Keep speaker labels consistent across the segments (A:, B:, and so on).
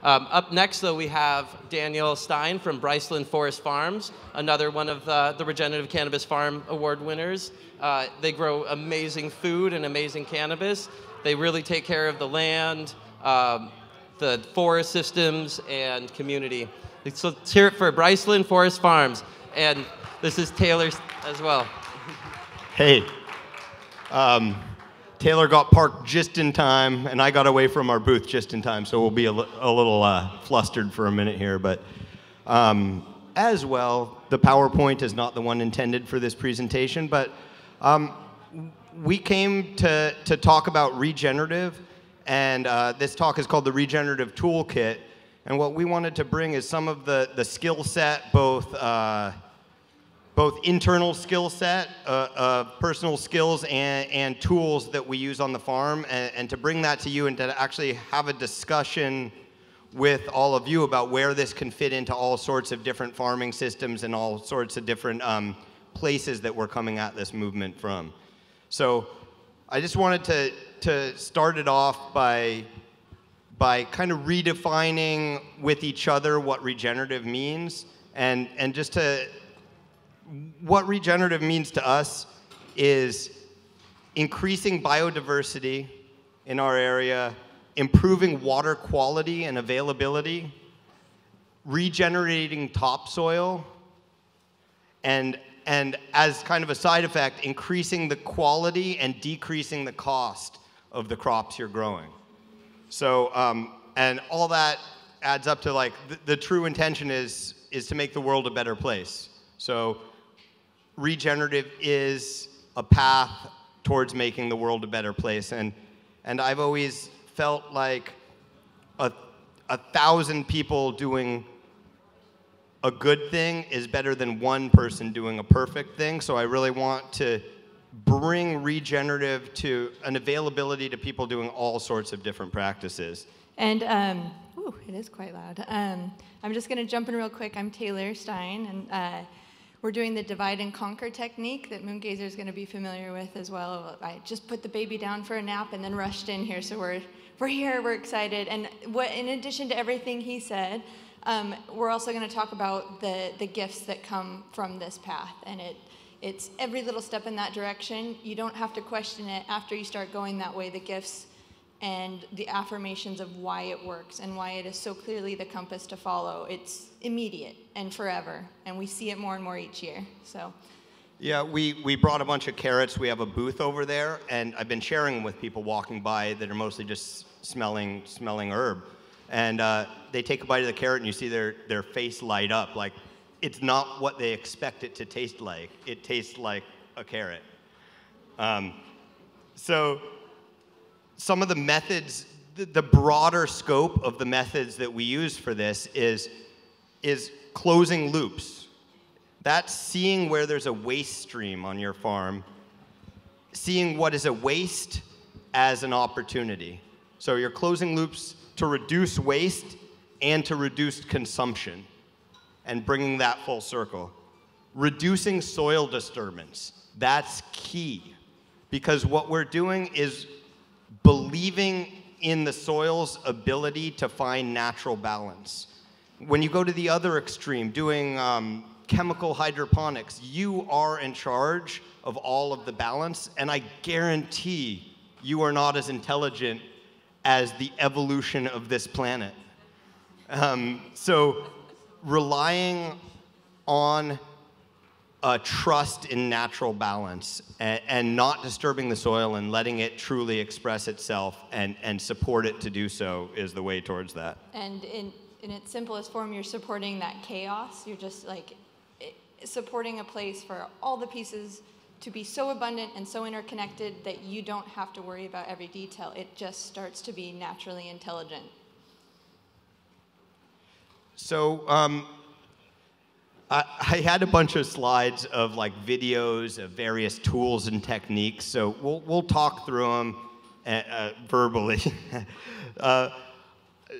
A: Up next, though, we have Daniel Stein from Briceland Forest Farms, another one of the Regenerative Cannabis Farm Award winners. They grow amazing food and amazing cannabis. They really take care of the land, the forest systems, and community. So let's hear it for Briceland Forest Farms. And this is Taylor as well.
B: Hey. Taylor got parked just in time, and I got away from our booth just in time, so we'll be a little flustered for a minute here. But as well, the PowerPoint is not the one intended for this presentation, but we came to talk about regenerative, and this talk is called the Regenerative Toolkit. And what we wanted to bring is some of the skill set, both internal skill set, personal skills, and tools that we use on the farm, and to bring that to you and to actually have a discussion with all of you about where this can fit into all sorts of different farming systems and all sorts of different places that we're coming at this movement from. So I just wanted to start it off by kind of redefining with each other what regenerative means, and just to what regenerative means to us is increasing biodiversity in our area, improving water quality and availability, regenerating topsoil, and as kind of a side effect, increasing the quality and decreasing the cost of the crops you're growing. So, and all that adds up to, like, the true intention is to make the world a better place. So regenerative is a path towards making the world a better place. And I've always felt like a 1,000 people doing a good thing is better than one person doing a perfect thing. So I really want to bring regenerative to an availability to people doing all sorts of different practices.
C: And, ooh, it is quite loud. I'm just gonna jump in real quick. I'm Taylor Stein, and we're doing the divide and conquer technique that Moongazer is gonna be familiar with as well. I just put the baby down for a nap and then rushed in here, so we're here, we're excited. And in addition to everything he said, we're also gonna talk about the gifts that come from this path, and it's every little step in that direction. You don't have to question it after you start going that way, the gifts and the affirmations of why it works and why it is so clearly the compass to follow. It's immediate and forever, and we see it more and more each year. So,
B: yeah, we brought a bunch of carrots. We have a booth over there, and I've been sharing them with people walking by that are mostly just smelling herb. And they take a bite of the carrot, and you see their face light up. Like, it's not what they expect it to taste like. It tastes like a carrot. So some of the methods, the broader scope of the methods that we use for this is closing loops. That's seeing where there's a waste stream on your farm, seeing what is a waste as an opportunity. So you're closing loops to reduce waste and to reduce consumption, and bringing that full circle. Reducing soil disturbance, that's key, because what we're doing is believing in the soil's ability to find natural balance. When you go to the other extreme, doing chemical hydroponics, you are in charge of all of the balance, and I guarantee you are not as intelligent as the evolution of this planet. So relying on a trust in natural balance and not disturbing the soil and letting it truly express itself and support it to do so is the way towards that.
C: And in its simplest form, you're supporting that chaos. You're just like supporting a place for all the pieces to be so abundant and so interconnected that you don't have to worry about every detail. It just starts to be naturally intelligent.
B: So I had a bunch of slides of like videos of various tools and techniques. So we'll talk through them verbally.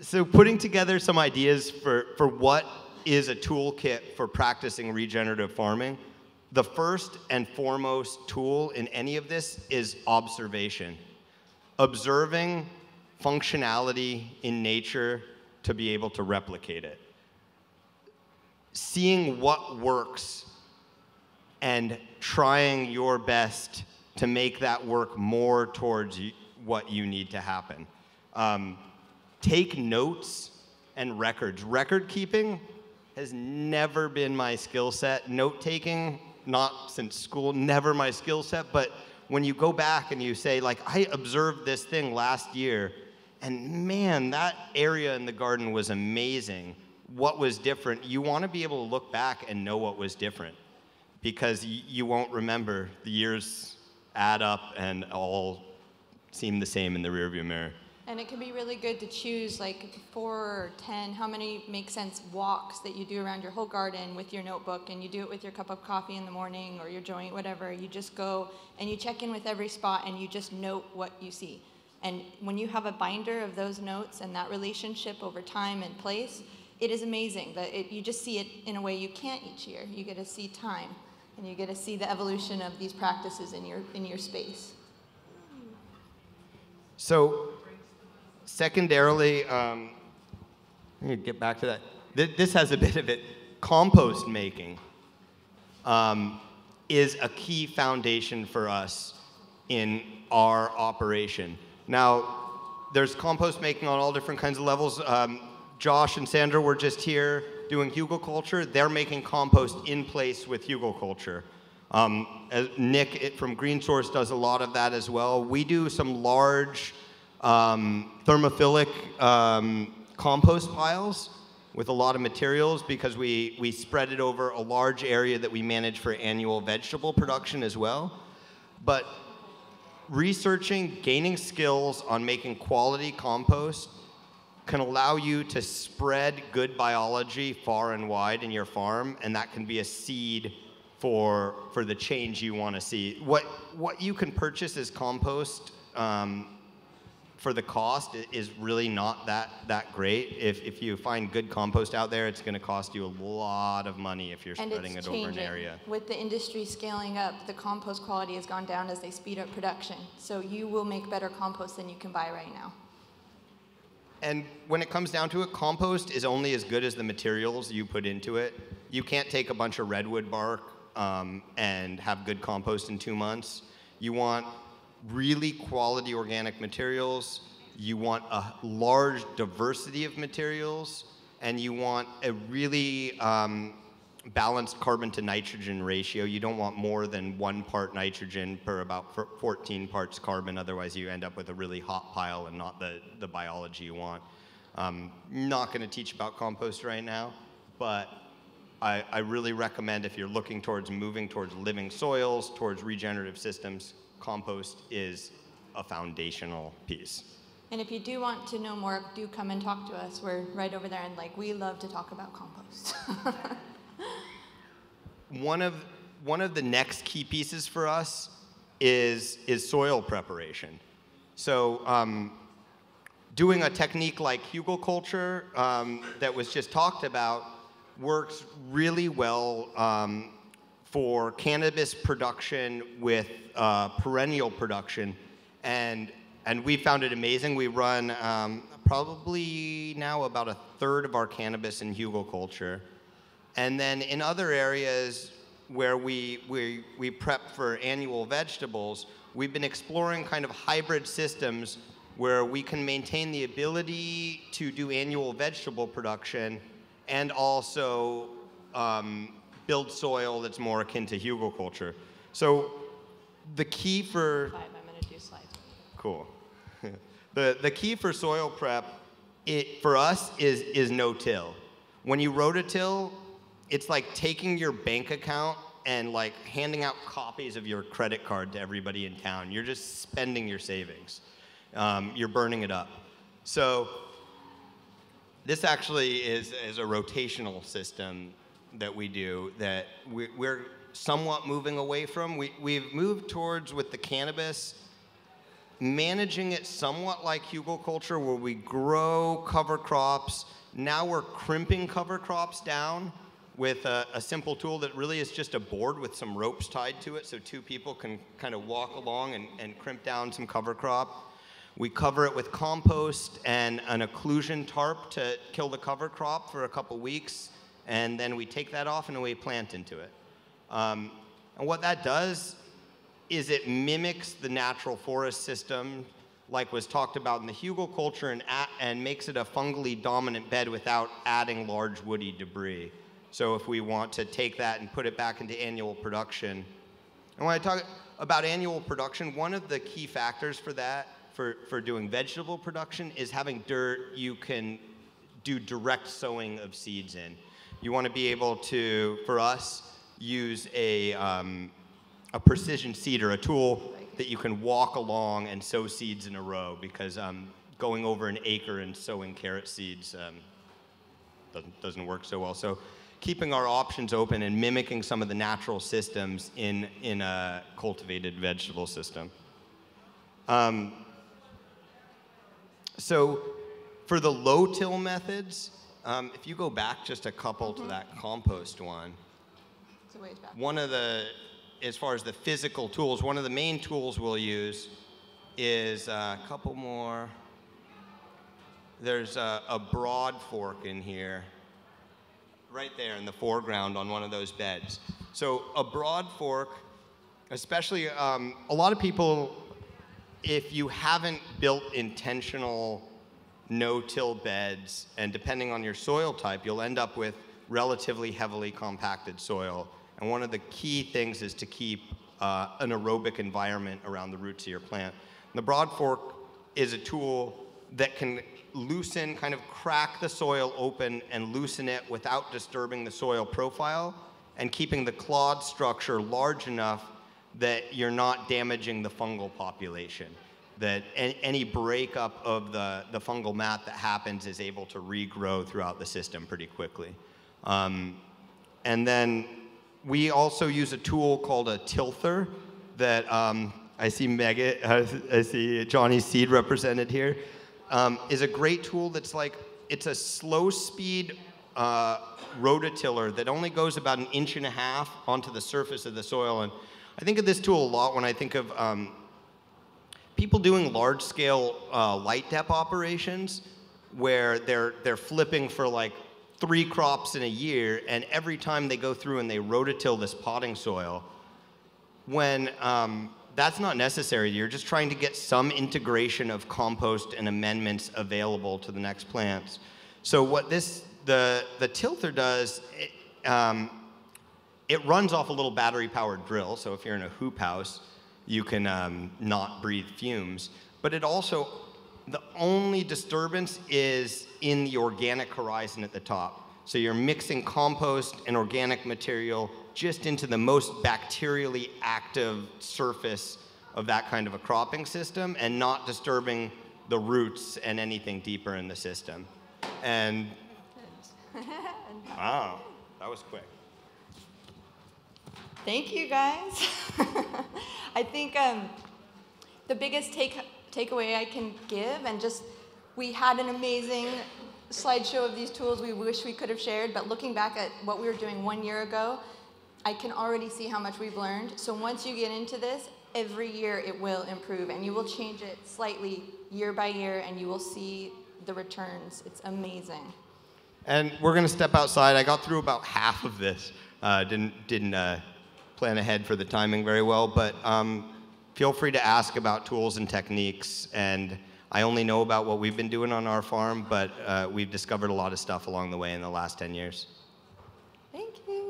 B: So putting together some ideas for what is a toolkit for practicing regenerative farming. The first and foremost tool in any of this is observation. Observing functionality in nature to be able to replicate it. Seeing what works and trying your best to make that work more towards what you need to happen. Take notes and records. Record keeping has never been my skill set. Note taking, not since school, never my skill set. But when you go back and you say, like, I observed this thing last year, and man, that area in the garden was amazing. What was different? You want to be able to look back and know what was different, because you won't remember. The years add up and all seem the same in the rearview mirror.
C: And it can be really good to choose like 4 or 10, how many make sense walks that you do around your whole garden with your notebook, and you do it with your cup of coffee in the morning or your joint, whatever. You just go and you check in with every spot and you just note what you see. And when you have a binder of those notes and that relationship over time and place, it is amazing that you just see it in a way you can't each year. You get to see time, and you get to see the evolution of these practices in your space.
B: So, secondarily, I need to get back to that. This has a bit of it. Compost making is a key foundation for us in our operation. Now, there's compost making on all different kinds of levels. Josh and Sandra were just here doing hugelkultur. They're making compost in place with hugelkultur. Nick from Green Source does a lot of that as well. We do some large thermophilic compost piles with a lot of materials because we spread it over a large area that we manage for annual vegetable production as well. But researching, gaining skills on making quality compost can allow you to spread good biology far and wide in your farm, and that can be a seed for the change you want to see. What you can purchase as compost for the cost is really not that great. If you find good compost out there, it's going to cost you a lot of money if you're spreading it over an area.
C: With the industry scaling up, the compost quality has gone down as they speed up production. So you will make better compost than you can buy right now.
B: And when it comes down to it, compost is only as good as the materials you put into it. You can't take a bunch of redwood bark and have good compost in 2 months. You want really quality organic materials, you want a large diversity of materials, and you want a really balanced carbon to nitrogen ratio. You don't want more than 1 part nitrogen per about 14 parts carbon, otherwise you end up with a really hot pile and not the biology you want. Not going to teach about compost right now, but I really recommend, if you're looking towards moving towards living soils, towards regenerative systems, compost is a foundational piece.
C: And if you do want to know more, do come and talk to us. We're right over there, and we love to talk about compost.
B: One of the next key pieces for us is soil preparation. So doing a technique like hugelkultur that was just talked about works really well for cannabis production with perennial production, and we found it amazing. We run probably now about 1/3 of our cannabis in hugelkultur. And then in other areas where we prep for annual vegetables, we've been exploring kind of hybrid systems where we can maintain the ability to do annual vegetable production and also build soil that's more akin to hugelkultur. So the key for...
C: I'm going to do slides.
B: Cool. The key for soil prep, for us, is no-till. When you rototill, it's like taking your bank account and like handing out copies of your credit card to everybody in town. You're just spending your savings. You're burning it up. So this actually is a rotational system that we do that we're somewhat moving away from. We've moved towards, with the cannabis, managing it somewhat like hugelkultur, where we grow cover crops. Now we're crimping cover crops down with a simple tool that really is just a board with some ropes tied to it, so 2 people can kind of walk along and crimp down some cover crop. We cover it with compost and an occlusion tarp to kill the cover crop for a couple weeks, and then we take that off and we plant into it. And what that does is it mimics the natural forest system, like was talked about in the hugelkultur, and makes it a fungally dominant bed without adding large woody debris. So if we want to take that and put it back into annual production, and when I talk about annual production, one of the key factors for that, for doing vegetable production, is having dirt you can do direct sowing of seeds in. You want to be able to, for us, use a precision seeder, a tool that you can walk along and sow seeds in a row, because going over an acre and sowing carrot seeds doesn't work so well. So keeping our options open and mimicking some of the natural systems in a cultivated vegetable system. So for the low-till methods, if you go back just a couple to that compost one,
C: It's a ways back.
B: one of the, as far as the physical tools, one of the main tools we'll use is a couple more. There's a broad fork in here, right there in the foreground on one of those beds. So a broad fork, especially a lot of people, if you haven't built intentional no-till beds, and depending on your soil type, you'll end up with relatively heavily compacted soil. And one of the key things is to keep an aerobic environment around the roots of your plant. And the broad fork is a tool that can loosen, kind of crack the soil open and loosen it without disturbing the soil profile, and keeping the clod structure large enough that you're not damaging the fungal population, that any breakup of the fungal mat that happens is able to regrow throughout the system pretty quickly. And then we also use a tool called a tilther that I see Johnny's seed represented here, is a great tool that's like, it's a slow speed rototiller that only goes about 1.5 inches onto the surface of the soil. And I think of this tool a lot when I think of people doing large-scale light dep operations where they're flipping for like 3 crops in a year, and every time they go through and they rototill this potting soil, when that's not necessary. You're just trying to get some integration of compost and amendments available to the next plants. So what the tilther does, it runs off a little battery-powered drill, so if you're in a hoop house, you can not breathe fumes. But it also, the only disturbance is in the organic horizon at the top. So you're mixing compost and organic material just into the most bacterially active surface of that kind of a cropping system, and not disturbing the roots and anything deeper in the system. And, wow, that was quick.
C: Thank you, guys. I think the biggest takeaway I can give, and just, we had an amazing slideshow of these tools we wish we could have shared, but looking back at what we were doing 1 year ago, I can already see how much we've learned. So once you get into this, every year it will improve, and you will change it slightly year by year, and you will see the returns. It's amazing.
B: And we're going to step outside. I got through about half of this. Didn't plan ahead for the timing very well, but feel free to ask about tools and techniques. And I only know about what we've been doing on our farm, but we've discovered a lot of stuff along the way in the last 10 years.
C: Thank you.